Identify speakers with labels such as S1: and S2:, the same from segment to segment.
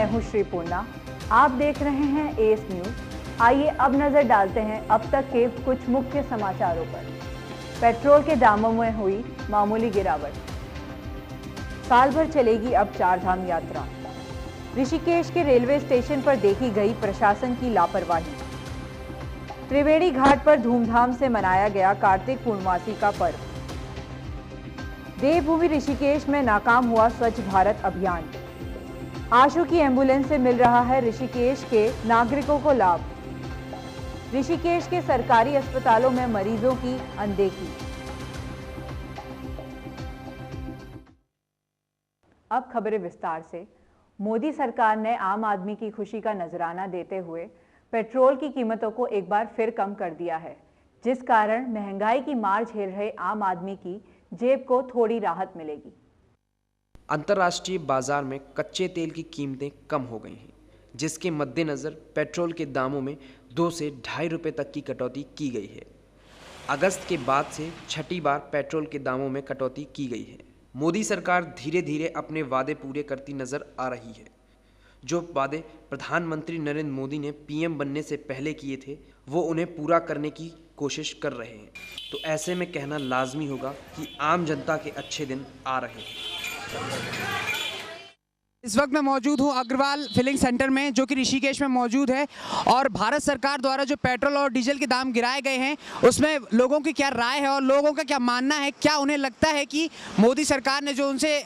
S1: हूं श्रीपूर्णा। आप देख रहे हैं एस न्यूज। आइए अब नजर डालते हैं अब तक के कुछ मुख्य समाचारों पर। पेट्रोल के दामों में हुई मामूली गिरावट। साल भर चलेगी अब चारधाम यात्रा। ऋषिकेश के रेलवे स्टेशन पर देखी गई प्रशासन की लापरवाही। त्रिवेणी घाट पर धूमधाम से मनाया गया कार्तिक पूर्णमासी का पर्व। देवभूमि ऋषिकेश में नाकाम हुआ स्वच्छ भारत अभियान। आशु की एम्बुलेंस से मिल रहा है ऋषिकेश के नागरिकों को लाभ। ऋषिकेश के सरकारी अस्पतालों में मरीजों की अनदेखी। अब खबरें विस्तार से। मोदी सरकार ने आम आदमी की खुशी का नजराना देते हुए पेट्रोल की कीमतों को एक बार फिर कम कर दिया है, जिस कारण महंगाई की मार झेल रहे आम आदमी की जेब को थोड़ी राहत मिलेगी।
S2: अंतर्राष्ट्रीय बाजार में कच्चे तेल की कीमतें कम हो गई हैं, जिसके मद्देनज़र पेट्रोल के दामों में 2 से ढाई रुपये तक की कटौती की गई है। अगस्त के बाद से छठी बार पेट्रोल के दामों में कटौती की गई है। मोदी सरकार धीरे धीरे अपने वादे पूरे करती नजर आ रही है। जो वादे प्रधानमंत्री नरेंद्र मोदी ने पीएम बनने से पहले किए थे, वो उन्हें पूरा करने की कोशिश कर रहे हैं। तो ऐसे में कहना लाजमी होगा कि आम जनता के अच्छे दिन आ रहे हैं।
S3: इस वक्त मैं मौजूद हूं अग्रवाल फिलिंग सेंटर में, जो कि ऋषिकेश में मौजूद है। और भारत सरकार द्वारा जो पेट्रोल और डीजल के दाम गिराए गए हैं, उसमें लोगों की क्या राय है और लोगों का क्या मानना है। क्या उन्हें लगता है कि मोदी सरकार ने जो उनसे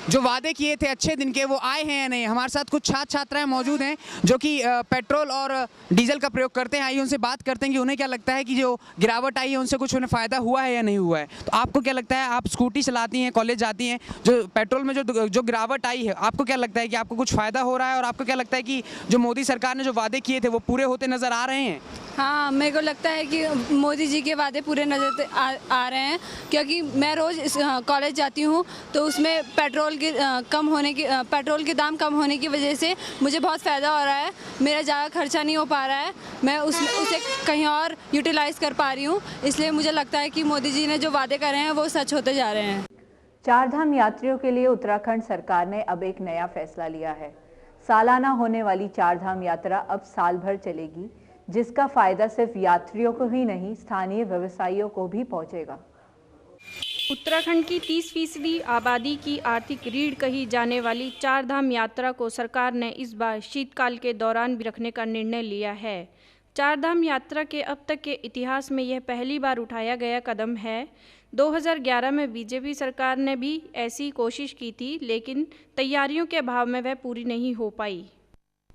S3: जो वादे किए थे अच्छे दिन के, वो आए हैं या नहीं। हमारे साथ कुछ छात्र छात्राएं मौजूद हैं जो कि पेट्रोल और डीजल का प्रयोग करते हैं। आइए उनसे बात करते हैं कि उन्हें क्या लगता है कि जो गिरावट आई है उनसे कुछ उन्हें फ़ायदा हुआ है या नहीं हुआ है। तो आपको क्या लगता है, आप स्कूटी चलाती हैं, कॉलेज जाती हैं, जो पेट्रोल में जो गिरावट आई है, आपको क्या लगता है कि आपको कुछ फ़ायदा हो रहा है और आपको क्या लगता है कि जो मोदी सरकार ने जो वादे किए थे वो पूरे होते नज़र आ रहे हैं।
S4: हाँ, मेरे को लगता है कि मोदी जी के वादे पूरे नज़र आ रहे हैं, क्योंकि मैं रोज़ कॉलेज जाती हूँ, तो उसमें पेट्रोल के दाम कम होने की वजह से मुझे बहुत फ़ायदा हो रहा है। मेरा ज़्यादा खर्चा नहीं हो पा रहा है, मैं उसे कहीं और यूटिलाइज़ कर पा रही हूँ। इसलिए मुझे लगता है कि मोदी जी ने जो वादे करे हैं वो सच होते जा रहे हैं।
S1: चारधाम यात्रियों के लिए उत्तराखंड सरकार ने अब एक नया फैसला लिया है। सालाना होने वाली चारधाम यात्रा अब साल भर चलेगी, जिसका फायदा सिर्फ यात्रियों को ही नहीं, स्थानीय व्यवसायियों को भी पहुंचेगा।
S5: उत्तराखंड की 30% आबादी की आर्थिक रीढ़ कही जाने वाली चारधाम यात्रा को सरकार ने इस बार शीतकाल के दौरान भी रखने का निर्णय लिया है। चारधाम यात्रा के अब तक के इतिहास में यह पहली बार उठाया गया कदम है। 2011 में बीजेपी सरकार ने भी ऐसी कोशिश की थी, लेकिन तैयारियों के अभाव में वह पूरी नहीं हो पाई।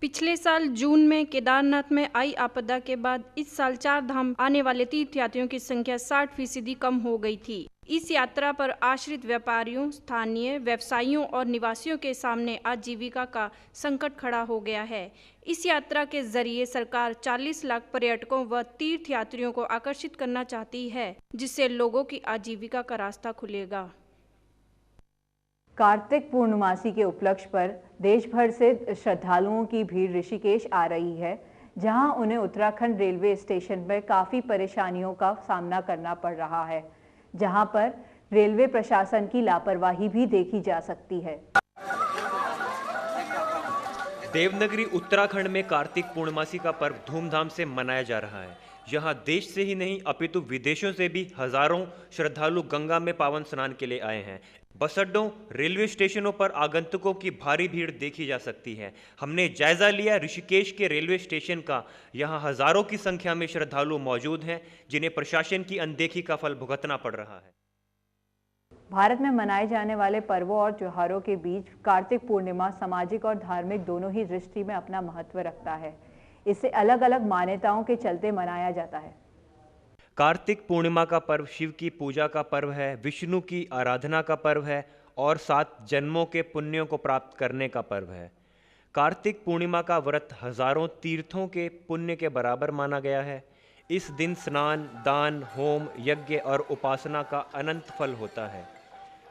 S5: पिछले साल जून में केदारनाथ में आई आपदा के बाद इस साल चारधाम आने वाले तीर्थयात्रियों की संख्या 60% कम हो गई थी। इस यात्रा पर आश्रित व्यापारियों, स्थानीय व्यवसायियों और निवासियों के सामने आजीविका का संकट खड़ा हो गया है। इस यात्रा के जरिए सरकार 40 लाख पर्यटकों व तीर्थयात्रियों को आकर्षित करना चाहती है, जिससे लोगों की आजीविका का रास्ता खुलेगा।
S1: कार्तिक पूर्णमासी के उपलक्ष्य पर देश भर से श्रद्धालुओं की भीड़ ऋषिकेश आ रही है, जहां उन्हें उत्तराखंड रेलवे स्टेशन पर काफ़ी परेशानियों का सामना करना पड़ रहा है, जहां पर रेलवे प्रशासन की लापरवाही भी देखी जा सकती है।
S6: देवनगरी उत्तराखंड में कार्तिक पूर्णमासी का पर्व धूमधाम से मनाया जा रहा है। यहाँ देश से ही नहीं अपितु विदेशों से भी हजारों श्रद्धालु गंगा में पावन स्नान के लिए आए हैं। बस अड्डों, रेलवे स्टेशनों पर आगंतुकों की भारी भीड़ देखी जा सकती है। हमने जायजा लिया ऋषिकेश के रेलवे स्टेशन का। यहाँ हजारों की संख्या में श्रद्धालु मौजूद हैं, जिन्हें प्रशासन की अनदेखी का फल भुगतना पड़ रहा है।
S1: भारत में मनाए जाने वाले पर्वों और त्योहारों के बीच कार्तिक पूर्णिमा सामाजिक और धार्मिक दोनों ही दृष्टि में अपना महत्व रखता है। इसे अलग अलग मान्यताओं के चलते मनाया जाता है।
S6: कार्तिक पूर्णिमा का पर्व शिव की पूजा का पर्व है, विष्णु की आराधना का पर्व है और 7 जन्मों के पुण्यों को प्राप्त करने का पर्व है। कार्तिक पूर्णिमा का व्रत हजारों तीर्थों के पुण्य के बराबर माना गया है। इस दिन स्नान, दान, होम, यज्ञ और उपासना का अनंत फल होता है।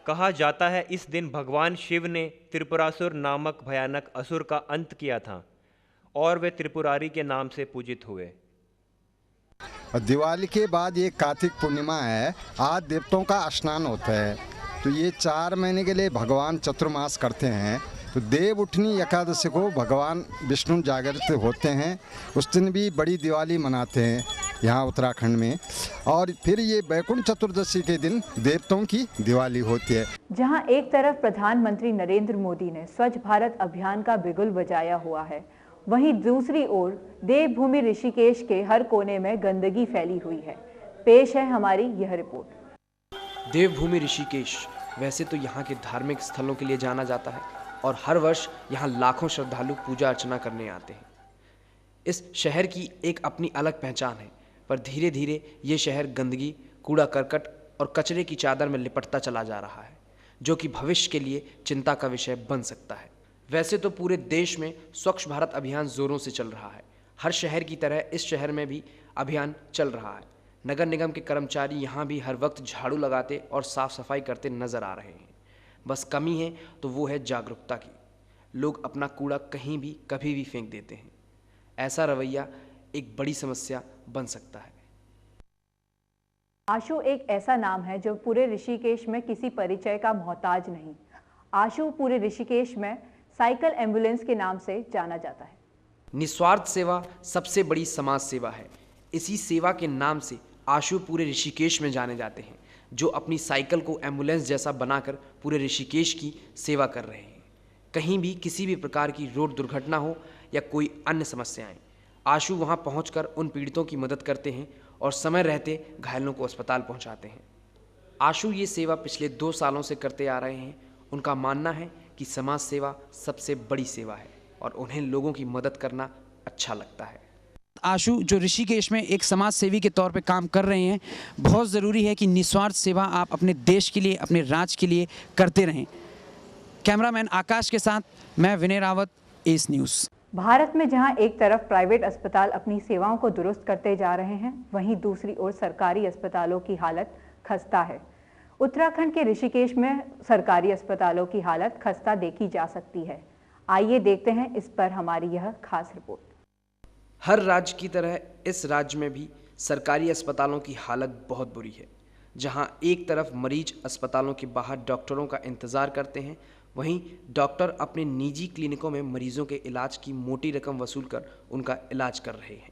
S6: कहा जाता है इस दिन भगवान शिव ने त्रिपुरासुर नामक भयानक असुर का अंत किया था और वे त्रिपुरारी के नाम से पूजित हुए।
S7: दिवाली के बाद ये कार्तिक पूर्णिमा है। आज देवताओं का स्नान होता है, तो ये 4 महीने के लिए भगवान चतुर्मास करते हैं। तो देव उठनी एकादशी को भगवान विष्णु जागृत होते हैं। उस दिन भी बड़ी दिवाली मनाते हैं यहाँ उत्तराखंड में। और फिर ये वैकुंठ चतुर्दशी के दिन देवताओं की दिवाली होती है।
S1: जहां एक तरफ प्रधानमंत्री नरेंद्र मोदी ने स्वच्छ भारत अभियान का बिगुल बजाया हुआ है, वहीं दूसरी ओर देवभूमि ऋषिकेश के हर कोने में गंदगी फैली हुई है। पेश है हमारी यह रिपोर्ट।
S2: देवभूमि ऋषिकेश वैसे तो यहाँ के धार्मिक स्थलों के लिए जाना जाता है और हर वर्ष यहाँ लाखों श्रद्धालु पूजा अर्चना करने आते हैं। इस शहर की एक अपनी अलग पहचान है, पर धीरे धीरे ये शहर गंदगी, कूड़ा करकट और कचरे की चादर में लिपटता चला जा रहा है, जो कि भविष्य के लिए चिंता का विषय बन सकता है। वैसे तो पूरे देश में स्वच्छ भारत अभियान जोरों से चल रहा है। हर शहर की तरह इस शहर में भी अभियान चल रहा है। नगर निगम के कर्मचारी यहाँ भी हर वक्त झाड़ू लगाते और साफ सफाई करते नजर आ रहे हैं। बस कमी है तो वो है जागरूकता की। लोग अपना कूड़ा कहीं भी कभी भी फेंक देते हैं। ऐसा रवैया एक बड़ी समस्या बन सकता है।
S1: आशु एक ऐसा नाम है जो पूरे ऋषिकेश में किसी परिचय का मोहताज नहीं। आशु पूरे ऋषिकेश में साइकिल एम्बुलेंस के नाम से जाना जाता है।
S2: निस्वार्थ सेवा सबसे बड़ी समाज सेवा है। इसी सेवा के नाम से आशु पूरे ऋषिकेश में जाने जाते हैं, जो अपनी साइकिल को एम्बुलेंस जैसा बनाकर पूरे ऋषिकेश की सेवा कर रहे हैं। कहीं भी किसी भी प्रकार की रोड दुर्घटना हो या कोई अन्य समस्याएं, आशु वहां पहुंचकर उन पीड़ितों की मदद करते हैं और समय रहते घायलों को अस्पताल पहुंचाते हैं। आशु ये सेवा पिछले 2 सालों से करते आ रहे हैं। उनका मानना है कि समाज सेवा सबसे बड़ी सेवा है और उन्हें लोगों की मदद करना अच्छा लगता है।
S3: आशु जो ऋषिकेश में एक समाज सेवी के तौर पे काम कर रहे हैं, बहुत ज़रूरी है कि निस्वार्थ सेवा आप अपने देश के लिए, अपने राज्य के लिए करते रहें। कैमरामैन आकाश के साथ मैं विनय रावत, एस न्यूज़।
S1: भारत में जहां एक तरफ प्राइवेट अस्पताल अपनी सेवाओं को दुरुस्त करते जा रहे हैं, वहीं दूसरी ओर सरकारी अस्पतालों की हालत खस्ता है। उत्तराखंड के ऋषिकेश में सरकारी अस्पतालों की हालत खस्ता देखी जा सकती है। आइए देखते हैं इस पर हमारी यह खास रिपोर्ट।
S2: हर राज्य की तरह इस राज्य में भी सरकारी अस्पतालों की हालत बहुत बुरी है। जहां एक तरफ मरीज अस्पतालों के बाहर डॉक्टरों का इंतज़ार करते हैं, वहीं डॉक्टर अपने निजी क्लिनिकों में मरीजों के इलाज की मोटी रकम वसूल कर उनका इलाज कर रहे हैं।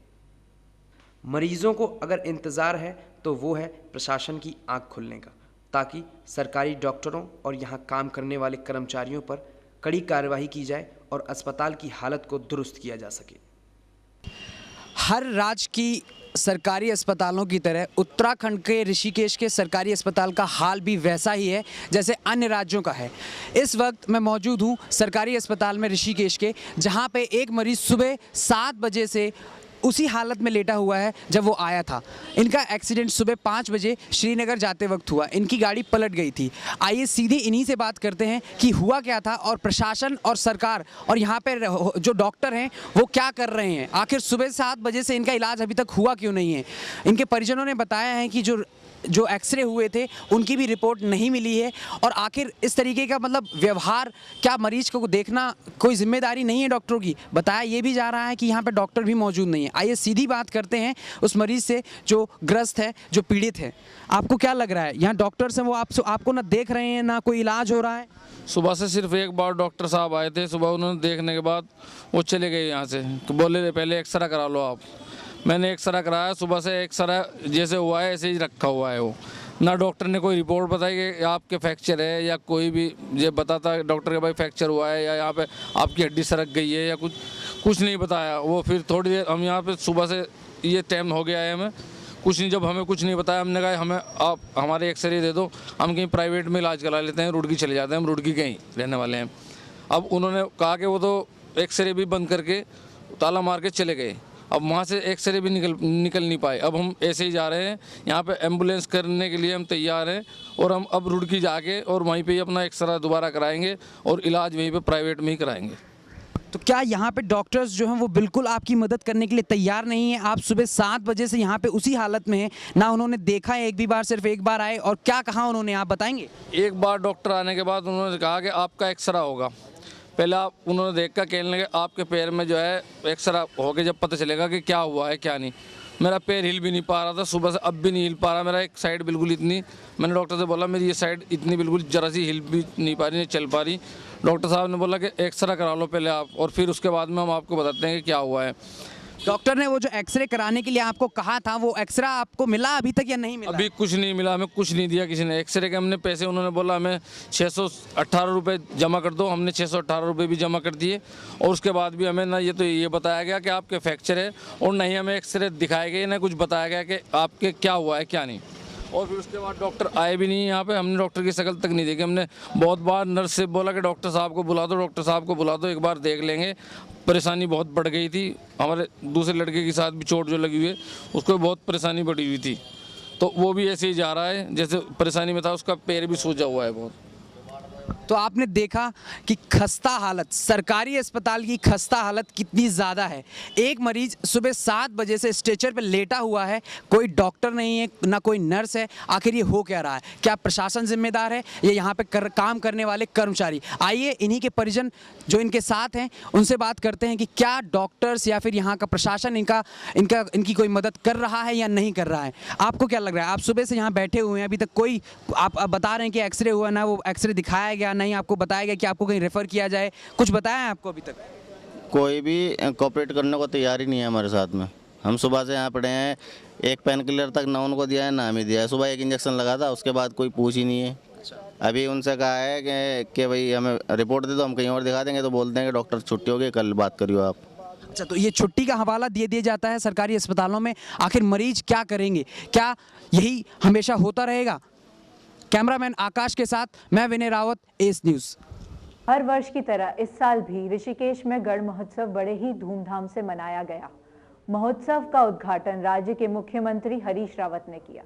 S2: मरीजों को अगर इंतज़ार है तो वो है प्रशासन की आंख खुलने का, ताकि सरकारी डॉक्टरों और यहाँ काम करने वाले कर्मचारियों पर कड़ी कार्रवाई की जाए और अस्पताल की हालत को दुरुस्त किया जा सके।
S3: हर राज्य की सरकारी अस्पतालों की तरह उत्तराखंड के ऋषिकेश के सरकारी अस्पताल का हाल भी वैसा ही है जैसे अन्य राज्यों का है। इस वक्त मैं मौजूद हूँ सरकारी अस्पताल में ऋषिकेश के, जहाँ पे एक मरीज़ सुबह 7 बजे से उसी हालत में लेटा हुआ है जब वो आया था। इनका एक्सीडेंट सुबह 5 बजे श्रीनगर जाते वक्त हुआ। इनकी गाड़ी पलट गई थी। आइए सीधे इन्हीं से बात करते हैं कि हुआ क्या था और प्रशासन और सरकार और यहाँ पे जो डॉक्टर हैं वो क्या कर रहे हैं। आखिर सुबह 7 बजे से इनका इलाज अभी तक हुआ क्यों नहीं है। इनके परिजनों ने बताया है कि जो एक्सरे हुए थे उनकी भी रिपोर्ट नहीं मिली है। और आखिर इस तरीके का मतलब व्यवहार, क्या मरीज को देखना कोई जिम्मेदारी नहीं है डॉक्टरों की। बताया ये भी जा रहा है कि यहाँ पे डॉक्टर भी मौजूद नहीं है। आइए सीधी बात करते हैं उस मरीज से जो ग्रस्त है, जो पीड़ित है। आपको क्या लग रहा है, यहाँ डॉक्टर्स हैं वो आपको ना देख रहे हैं, ना कोई इलाज हो रहा है?
S8: सुबह से सिर्फ एक बार डॉक्टर साहब आए थे। सुबह उन्होंने देखने के बाद वो चले गए यहाँ से, तो बोले पहले एक्सरा करा लो आप। मैंने एक्सरा कराया। सुबह से एक्सरा जैसे हुआ है ऐसे ही रखा हुआ है वो। ना डॉक्टर ने कोई रिपोर्ट बताई कि आपके फ्रैक्चर है या कोई भी ये बताता डॉक्टर के भाई फ्रैक्चर हुआ है या यहाँ पे आपकी हड्डी सरक गई है या कुछ नहीं बताया। वो फिर थोड़ी देर हम यहाँ पे सुबह से ये टाइम हो गया है हमें कुछ नहीं, जब हमें कुछ नहीं बताया हमने कहा हमें आप हमारे एक्सरे दे दो, हम कहीं प्राइवेट में इलाज करा लेते हैं, रुड़की चले जाते हैं, हम रुड़की कहीं रहने वाले हैं। अब उन्होंने कहा कि वो तो एक्सरे भी बंद करके ताला मार के चले गए। अब वहाँ से एक्सरे भी निकल नहीं पाए। अब हम ऐसे ही जा रहे हैं, यहाँ पे एम्बुलेंस करने के लिए हम तैयार हैं और हम अब रुड़की जाके और वहीं पे ही अपना एक्सरा दोबारा कराएंगे और इलाज वहीं पे प्राइवेट में ही कराएंगे।
S3: तो क्या यहाँ पे डॉक्टर्स जो हैं वो बिल्कुल आपकी मदद करने के लिए तैयार नहीं है? आप सुबह 7 बजे से यहाँ पे उसी हालत में हैं, ना उन्होंने देखा है एक भी बार, सिर्फ एक बार आए और क्या कहा उन्होंने, आप बताएंगे?
S8: एक बार डॉक्टर आने के बाद उन्होंने कहा कि आपका एक्सरा होगा। पहले उन्होंने देख कर कहने लगे आपके पैर में जो है एक्सरा हो के जब पता चलेगा कि क्या हुआ है क्या नहीं। मेरा पैर हिल भी नहीं पा रहा था सुबह से, अब भी नहीं हिल पा रहा। मेरा एक साइड बिल्कुल इतनी, मैंने डॉक्टर से बोला मेरी ये साइड इतनी बिल्कुल जरा सी हिल भी नहीं पा रही, नहीं चल पा रही। डॉक्टर साहब ने बोला कि एक्सरा करा लो पहले आप, और फिर उसके बाद में हम आपको बताते हैं कि क्या हुआ है।
S3: डॉक्टर ने वो जो एक्सरे कराने के लिए आपको कहा था, वो एक्सरा आपको मिला अभी तक या नहीं मिला?
S8: अभी कुछ नहीं मिला, हमें कुछ नहीं दिया किसी ने। एक्सरे के हमने पैसे, उन्होंने बोला हमें 618 रुपये जमा कर दो, हमने 618 रुपये भी जमा कर दिए। और उसके बाद भी हमें ना ये बताया गया कि आपके फ्रैक्चर है, और ना ही हमें एक्सरे दिखाए गए, ना कुछ बताया गया कि आपके क्या हुआ है क्या नहीं। और फिर उसके बाद डॉक्टर आए भी नहीं यहाँ पे, हमने डॉक्टर की शक्ल तक नहीं देखी। हमने बहुत बार नर्स से बोला कि डॉक्टर साहब को बुला दो, डॉक्टर साहब को बुला दो, एक बार देख लेंगे। परेशानी बहुत बढ़ गई थी, हमारे दूसरे लड़के के साथ भी चोट जो लगी हुई है, उसको बहुत परेशानी बढ़ी हुई थी। तो वो भी ऐसे ही जा रहा है जैसे परेशानी में था, उसका पैर भी सूजा हुआ है बहुत।
S3: तो आपने देखा कि खस्ता हालत, सरकारी अस्पताल की खस्ता हालत कितनी ज़्यादा है। एक मरीज सुबह 7 बजे से स्ट्रेचर पर लेटा हुआ है, कोई डॉक्टर नहीं है, ना कोई नर्स है। आखिर ये हो क्या रहा है? क्या प्रशासन जिम्मेदार है या यहाँ पे काम करने वाले कर्मचारी? आइए इन्हीं के परिजन जो इनके साथ हैं उनसे बात करते हैं कि क्या डॉक्टर्स या फिर यहाँ का प्रशासन इनकी कोई मदद कर रहा है या नहीं कर रहा है। आपको क्या लग रहा है? आप सुबह से यहाँ बैठे हुए हैं, अभी तक कोई, आप बता रहे हैं कि एक्सरे हुआ ना, वो एक्सरे दिखाया गया नहीं, आपको बताया गया कि आपको कहीं रेफर किया जाए, कुछ बताया है आपको अभी तक?
S9: कोई भी कोऑपरेट करने को तैयार ही नहीं है हमारे साथ में। हम सुबह से यहाँ पड़े हैं, एक पेन किलर तक ना उनको दिया है ना हमें दिया है। सुबह एक इंजेक्शन लगा था, उसके बाद कोई पूछ ही नहीं है। अभी उनसे कहा है कि भाई हमें रिपोर्ट दे दो, हम कहीं और दिखा देंगे, तो बोलते हैं कि डॉक्टर छुट्टी हो गई, कल बात करियो आप।
S3: अच्छा, तो ये छुट्टी का हवाला दे दिया जाता है सरकारी अस्पतालों में। आखिर मरीज क्या करेंगे? क्या यही हमेशा होता रहेगा? कैमरामैन आकाश के साथ मैं विनय रावत, एस न्यूज़।
S1: हर वर्ष की तरह इस साल भी ऋषिकेश में गण महोत्सव बड़े ही धूमधाम से मनाया गया। महोत्सव का उद्घाटन राज्य के मुख्यमंत्री हरीश रावत ने किया।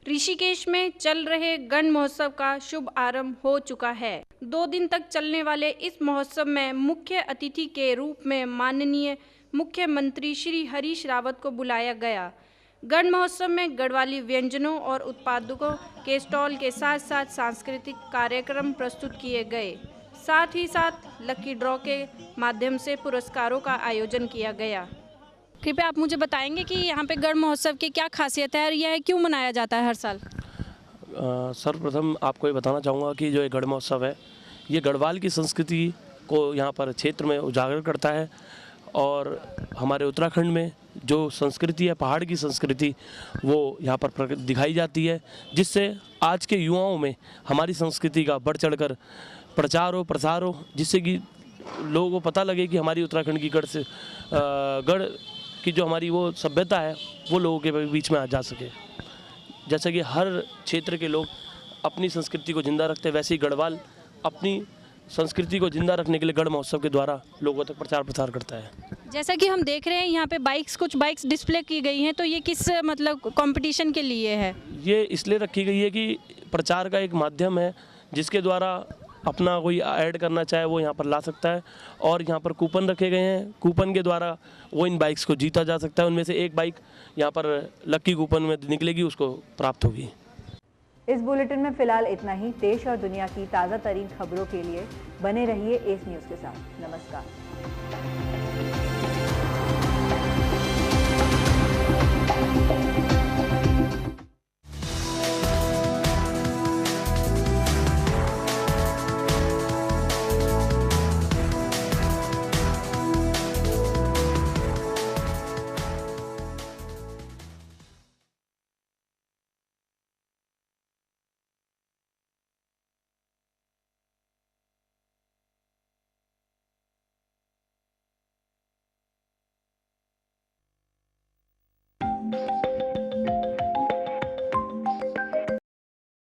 S5: ऋषिकेश में चल रहे गण महोत्सव का शुभ आरंभ हो चुका है। 2 दिन तक चलने वाले इस महोत्सव में मुख्य अतिथि के रूप में माननीय मुख्यमंत्री श्री हरीश रावत को बुलाया गया। गण महोत्सव में गढ़वाली व्यंजनों और उत्पादकों के स्टॉल के साथ साथ सांस्कृतिक कार्यक्रम प्रस्तुत किए गए। साथ ही साथ लकी ड्रॉ के माध्यम से पुरस्कारों का आयोजन किया गया। कृपया आप मुझे बताएंगे कि यहाँ पे गण महोत्सव की क्या खासियत है और यह क्यों मनाया जाता है हर साल?
S10: सर्वप्रथम आपको ये बताना चाहूँगा कि जो ये गढ़ महोत्सव है, ये गढ़वाल की संस्कृति को यहाँ पर क्षेत्र में उजागर करता है। और हमारे उत्तराखंड में जो संस्कृति है, पहाड़ की संस्कृति, वो यहाँ पर दिखाई जाती है, जिससे आज के युवाओं में हमारी संस्कृति का बढ़ चढ़कर प्रचार हो, प्रसार हो, जिससे कि लोगों को पता लगे कि हमारी उत्तराखंड की गढ़ की जो हमारी वो सभ्यता है, वो लोगों के बीच में आ जा सके। जैसे कि हर क्षेत्र के लोग अपनी संस्कृति को जिंदा रखते हैं, वैसे ही गढ़वाल अपनी संस्कृति को जिंदा रखने के लिए गढ़ महोत्सव के द्वारा लोगों तक प्रचार प्रसार करता है।
S5: जैसा कि हम देख रहे हैं यहाँ पे कुछ बाइक्स डिस्प्ले की गई हैं, तो ये किस मतलब कंपटीशन के लिए है? ये
S10: इसलिए रखी गई है कि प्रचार का एक माध्यम है, जिसके द्वारा अपना कोई ऐड करना चाहे वो यहाँ पर ला सकता है। और यहाँ पर कूपन रखे गए हैं, कूपन के द्वारा वो इन बाइक्स को जीता जा सकता है। उनमें से एक बाइक यहाँ पर लकी कूपन में निकलेगी, उसको प्राप्त होगी।
S1: इस बुलेटिन में फिलहाल इतना ही। देश और दुनिया की ताज़ा तरीन खबरों के लिए बने रहिए एस न्यूज़ के साथ। नमस्कार।